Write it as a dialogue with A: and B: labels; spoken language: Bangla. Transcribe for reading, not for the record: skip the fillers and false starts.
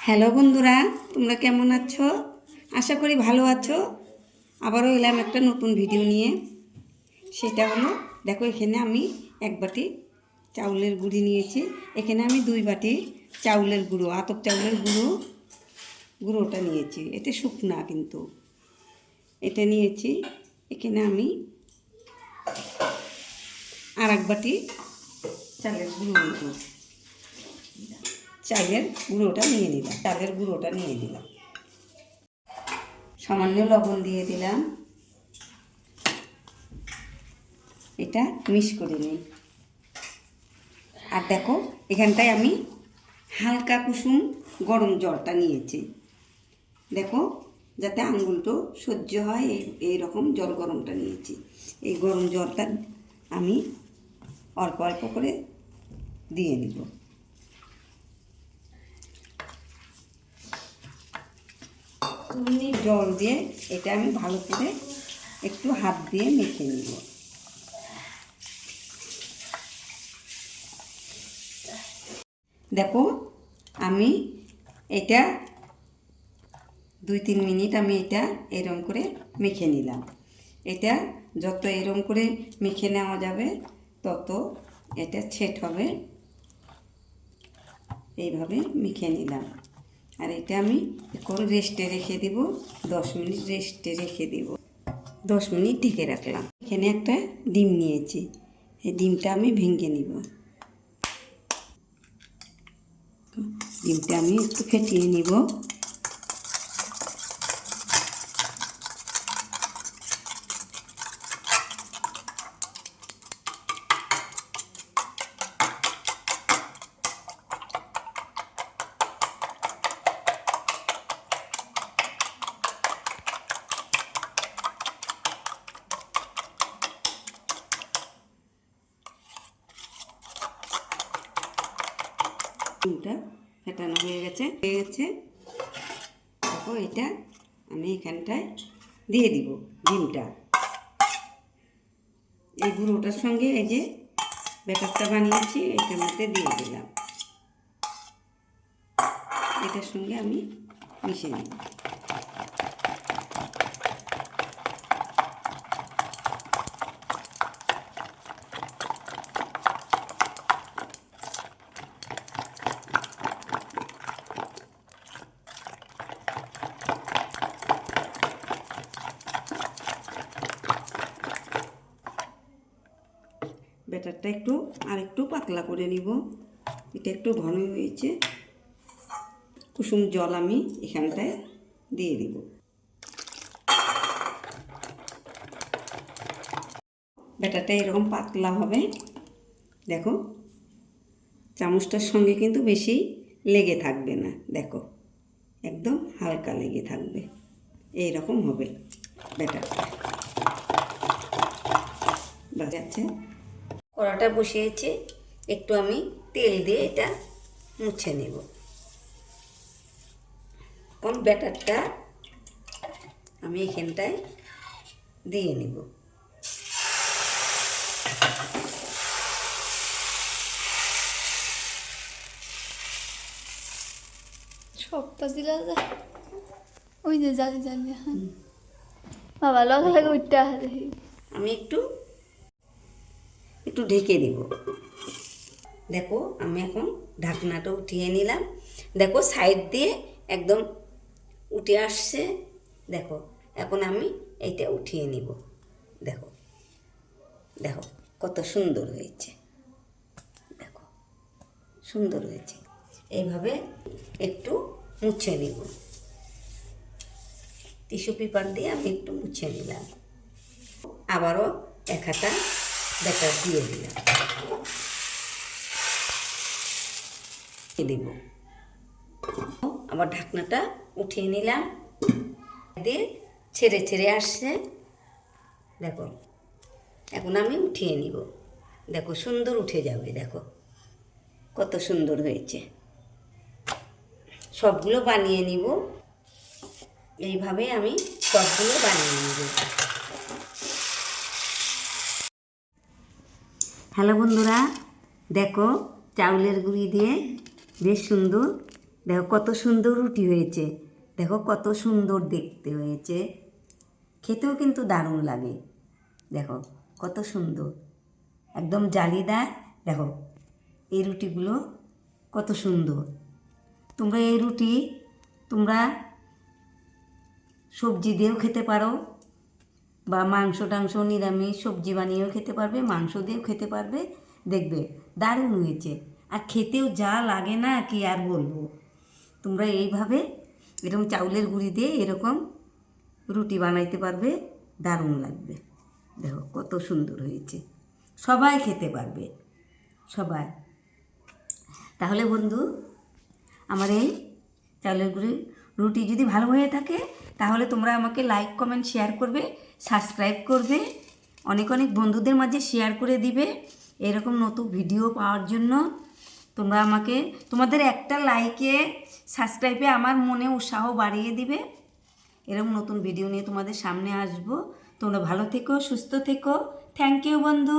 A: হ্যালো বন্ধুরা, তোমরা কেমন আছো? আশা করি ভালো আছো। আবারও এলাম একটা নতুন ভিডিও নিয়ে। সেটা হলো, দেখো এখানে আমি 1 বাটি চাউলের গুঁড়ি নিয়েছি। এখানে আমি 2 বাটি চাউলের গুঁড়ো, আতপ চাউলের গুঁড়োটা নিয়েছি। এটা শুকনা কিন্তু এটা নিয়েছি। এখানে আমি আর 1 বাটি চালের গুঁড়ো নেব। চালের গুঁড়োটা নিয়ে দিলাম। সামান্য লবণ দিয়ে দিলাম। এটা মিক্স করে নিই। আর দেখো এখানটায় আমি হালকা কুসুম গরম জলটা নিয়েছি। দেখো যাতে আঙ্গুলটো সহ্য হয় এই রকম জল গরমটা নিয়েছি। এই গরম জলটা আমি অল্প অল্প করে দিয়ে নিব। জল দিয়ে এটা আমি ভালো করে একটু হাত দিয়ে মেখে নিব। দেখো আমি এটা 2-3 মিনিট আমি এটা এরম করে মেখে নিলাম। এটা যত এরম করে মেখে নেওয়া যাবে তত এটা সেট হবে। এইভাবে মেখে নিলাম। আর এটা আমি এখন রেস্টে রেখে দিব। 10 মিনিট রেস্টে রেখে দিব। 10 মিনিট ঢেকে রাখলাম। এখানে একটা ডিম নিয়েছি। এই ডিমটা আমি ভেঙে নিব। ডিমটা আমি একটু ফেটিয়ে নিব। ডিমটা ফেটানো হয়ে গেছে। দেখো এটা আমি এখানটায় দিয়ে দিব ডিমটা। এই গুঁড়োটার সঙ্গে এই যে ব্যাটারটা বানিয়েছি এটার মধ্যে দিয়ে দিলাম। এটার সঙ্গে আমি মিশিয়ে নিব। ব্যাটারটা আরেকটু পাতলা করে নিব। এটা একটু ঘন হয়েছে। কুসুম জল আমি এখানটায় দিয়ে দিব। ব্যাটারটা এরকম পাতলা হবে। দেখো চামচটার সঙ্গে কিন্তু বেশি লেগে থাকবে না। দেখো একদম হালকা লেগে থাকবে। এই রকম হবে ব্যাটারটা। বাজাচ্ছে কড়াটা বসিয়েছি। একটু আমি তেল দিয়ে এটা মুছে নেব। কোন ব্যাটারটা আমি এখানটায় দিয়ে নেব।
B: সবটা দিলা যা ওই যে জালি জালি বাবা লগে লগে উঠতে আসে।
A: আমি একটু ঢেকে দিব। দেখো আমি এখন ঢাকনাটা উঠিয়ে নিলাম। দেখো সাইড দিয়ে একদম উঠে আসছে। দেখো এখন আমি এইটা উঠিয়ে নিব। দেখো দেখো কত সুন্দর হয়েছে। দেখো সুন্দর হয়েছে। এইভাবে একটু মুছে নিব। টিস্যু পেপার দিয়ে আমি একটু মুছে নিলাম। আবারও 1 হাতা ব্যাটার দিয়ে দিলাম। দিব আবার ঢাকনাটা উঠিয়ে নিলাম। দিয়ে ছেড়ে ছেড়ে আসছে। দেখো এখন আমি উঠিয়ে নিব। দেখো সুন্দর উঠে যাবে। দেখো কত সুন্দর হয়েছে। সবগুলো বানিয়ে নিব। এইভাবে আমি সবগুলো বানিয়ে নিব। হ্যালো বন্ধুরা, দেখো চাউলের গুঁড়ি দিয়ে বেশ সুন্দর দেখো কত সুন্দর রুটি হয়েছে, দেখো কত সুন্দর দেখতে হয়েছে, খেতেও কিন্তু দারুণ লাগে। দেখো কত সুন্দর, একদম জালিদার। দেখো এই রুটিগুলো কত সুন্দর। তোমরা এই রুটি তোমরা সবজি দিয়েও খেতে পারো, বা মাংস টাংস নিরামিষ সবজি বানিয়েও খেতে পারবে, মাংস দিয়েও খেতে পারবে। দেখবে দারুণ হয়েছে, আর খেতেও যা লাগে না কি আর বলবো। তোমরা এইভাবে এরকম চাউলের গুঁড়ি দিয়ে এরকম রুটি বানাইতে পারবে, দারুণ লাগবে। দেখো কত সুন্দর হয়েছে, সবাই খেতে পারবে, সবাই। তাহলে বন্ধু, আমার এই চাউলের গুঁড়ি রুটি যদি ভালো হয়ে থাকে তাহলে তোমরা আমাকে লাইক কমেন্ট শেয়ার করবে, সাবস্ক্রাইব করবে, অনেক অনেক বন্ধুদের মাঝে শেয়ার করে দিবে। এরকম নতুন ভিডিও পাওয়ার জন্য তোমরা আমাকে, তোমাদের একটা লাইকে সাবস্ক্রাইবে আমার মনে উৎসাহ বাড়িয়ে দিবে। এরকম নতুন ভিডিও নিয়ে তোমাদের সামনে আসবো। তোমরা ভালো থেকো, সুস্থ থেকো। থ্যাংক ইউ বন্ধু।